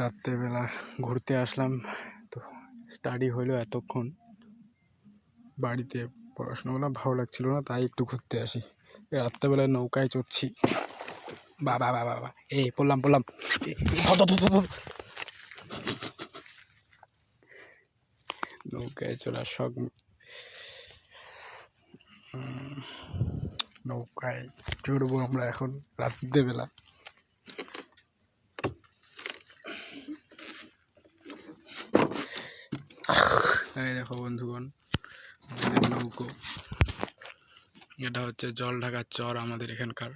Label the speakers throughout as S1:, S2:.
S1: রাত্রেবেলা ঘুরতে আসলাম, তো স্টাডি হইলো এতক্ষণ। বাড়িতে পড়াশোনাগুলো ভালো লাগছিল না, তাই একটু ঘুরতে আসি। রাত্রেবেলা নৌকায় চড়ছি। বাবা বাবা বাবা, এই পড়লাম পড়লাম। নৌকায় চড়ার শখ। নৌকায় চড়বো আমরা এখন রাত্রেবেলা। এই দেখো বন্ধুগণ, আমাদের নৌকো। এটা হচ্ছে জল ঢাকার চর আমাদের এখানকার।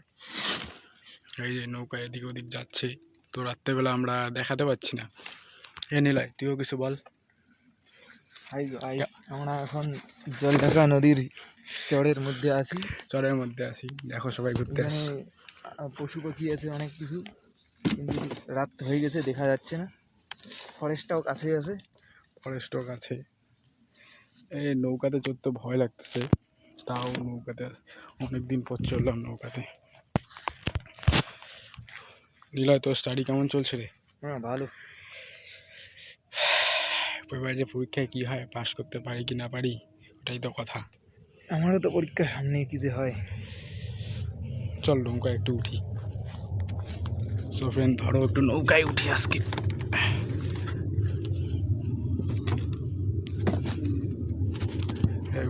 S1: এই যে নৌকা এদিক ওদিক যাচ্ছে, তো রাত্রেবেলা আমরা দেখাতে পাচ্ছি না। এ নিলয়, তুইও কিছু বল।
S2: আমরা এখন জল ঢাকা নদীর চরের মধ্যে আছি।
S1: দেখো সবাই ঘুরতে আসছে।
S2: পশু পাখি আছে অনেক কিছু, কিন্তু রাত হয়ে গেছে, দেখা যাচ্ছে না। ফরেস্টটাও কাছেই আছে।
S1: কাছে এই নৌকাতে চড়তে ভয় লাগতেছে, তাও নৌকাতে অনেকদিন পর চললাম নৌকাতে। নিলয়, তোর স্টাডি কেমন চলছে রে?
S2: হ্যাঁ, ভালো।
S1: এবার যে পরীক্ষায় কি হয়, পাস করতে পারি কি না পারি, ওটাই তো কথা।
S2: আমারও তো পরীক্ষার সামনে কি যে হয়।
S1: চল নৌকায় একটু উঠি। সো ফ্রেন্ড, ধরো একটু নৌকায় উঠি আজকে।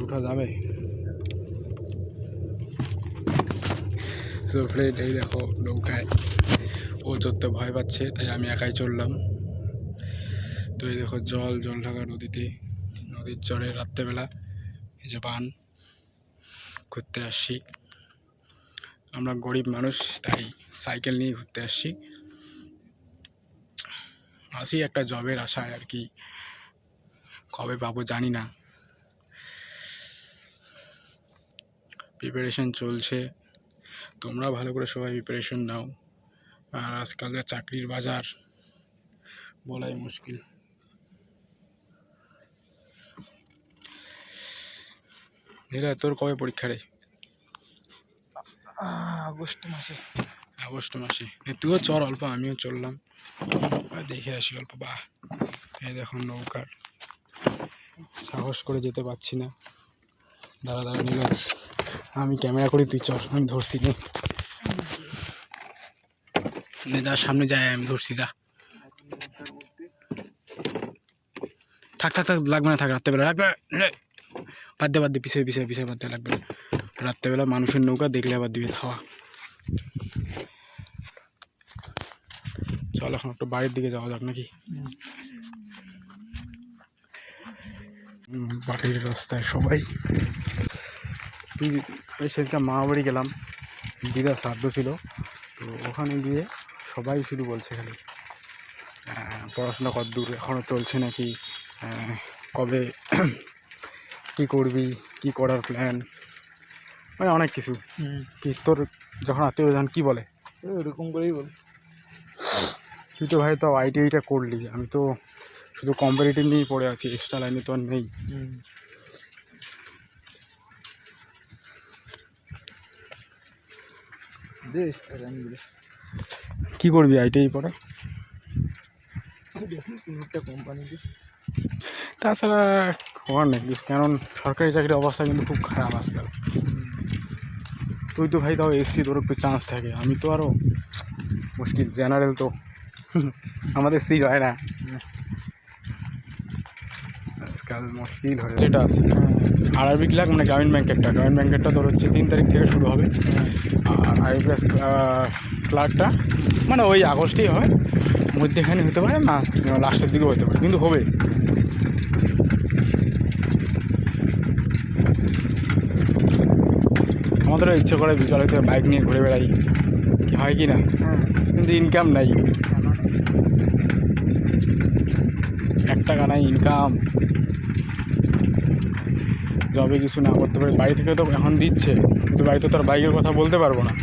S1: উঠা যাবে? সো ফ্রেন্ড, এই দেখো নৌকায় ও চড়তে ভয় পাচ্ছে, তাই আমি একাই চললাম। তো এই দেখো জল ঢাকা নদীতে, নদীর চরে রাত্রেবেলা এই যে বান ঘুরতে আসছি। আমরা গরিব মানুষ, তাই সাইকেল নিয়ে ঘুরতে আসছি। একটা জবের আশায় আর কি, কবে পাবো জানি না। প্রিপারেশন চলছে, তোমরা ভালো করে সবাই প্রিপারেশন নাও। আর আজকাল যা চাকরির বাজার, বলাই মুশকিল। তোর কবে পরীক্ষা রে? আগস্ট মাসে। তুইও চল অল্প, আমিও চললাম, দেখে আসি অল্প। বাহ, এই দেখুন নৌকার, সাহস করে যেতে পারছি না। দাঁড়া নিল, আমি ক্যামেরা করি, তুই চল, আমি ধরছি নে। যা সামনে যায়, আমি ধরছি, যা। থাক লাগবে না, থাক। রাত্রেবেলা লাগবে, বাদ দে, পিছিয়ে বাদ দে, লাগবে না। রাত্রেবেলা মানুষের নৌকা দেখলে আবার দিবে খাওয়া। চল এখন একটু বাড়ির দিকে যাওয়া যাক নাকি। বাড়ির রাস্তায় সবাই। আমি সেদিনটা মামা বাড়ি গেলাম, দিদার শ্রাদ্ধ ছিল, তো ওখানে গিয়ে সবাই শুধু বলছে খালি পড়াশোনা কত দূর এখনও চলছে নাকি, কবে কী করবি, কী করার প্ল্যান, মানে অনেক কিছু। কি তোর যখন আত্মীয় যখন কী বলে
S2: এরকম করেই বল।
S1: তুই তো ভাই তো আইটিআইটা করলি, আমি তো শুধু কম্পারেটিভ নিয়েই পড়ে আছি, এক্সট্রা লাইনে তো আর নেই। কি করবি আইটিআই পরে? তাছাড়া হওয়ার নেই কিছু, কারণ সরকারি চাকরির অবস্থা কিন্তু খুব খারাপ আজকাল। তুই তো ভাই তাও এসসি, তোর একটু চান্স থাকে, আমি তো আরও মুশকিল। জেনারেল তো আমাদের সিট হয় না আজকাল, মুশকিল হয়ে যেটা আছে। আরআরবি ক্লার্ক মানে গ্রামীণ ব্যাংকেরটা তোর হচ্ছে 3 তারিখ থেকে শুরু হবে। আর আইপিএস ক্লার্কটা মানে ওই আগস্টেই হয়, মধ্যেখানে হতে পারে, মাস লাস্টের দিকেও হতে পারে, কিন্তু হবে। আমাদেরও ইচ্ছে করে বিকালে থেকে বাইক নিয়ে ঘুরে বেড়াই, কি হয় কি না, কিন্তু ইনকাম নাই, 1 টাকা নাই ইনকাম। জবে কিছু না করতে পারি, বাড়ি থেকে তো এখন দিচ্ছে, কিন্তু বাড়িতে তো আর বাইকের কথা বলতে পারবো না,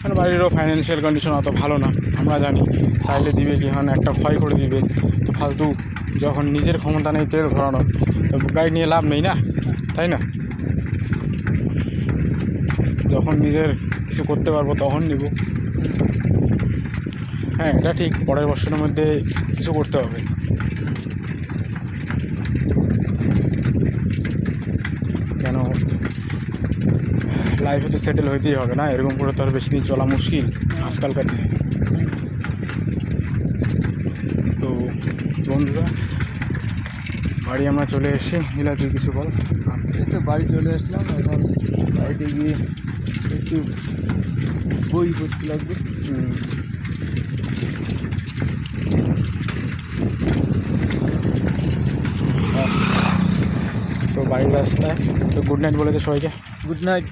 S1: কারণ বাড়িরও ফাইন্যান্সিয়াল কন্ডিশন অত ভালো না। আমরা জানি চাইলে দিবে কি, এখন একটা ক্ষয় করে দিবে, তো ফালতু যখন নিজের ক্ষমতা নেই তেল ভরানো, তো গাড়ি নিয়ে লাভ নেই না, তাই না? যখন নিজের কিছু করতে পারবো তখন নিব। হ্যাঁ এটা ঠিক, পরের বছরের মধ্যে কিছু করতে হবে। কেন লাইফে তো সেটেল হইতেই হবে না, এরকম করে তো আর বেশি দিন চলা মুশকিল আজকালকার দিনে। তো বন্ধুরা বাড়ি আমরা চলে এসেছি। নীলা তুই কিছু বল।
S2: এই তো বাড়ি চলে আসলাম, এখন বাড়িতে গিয়ে একটু বই পড়তে লাগবে।
S1: তো বাড়ির রাস্তায় তো গুড নাইট বলে দে সবাইকে।
S2: Good night.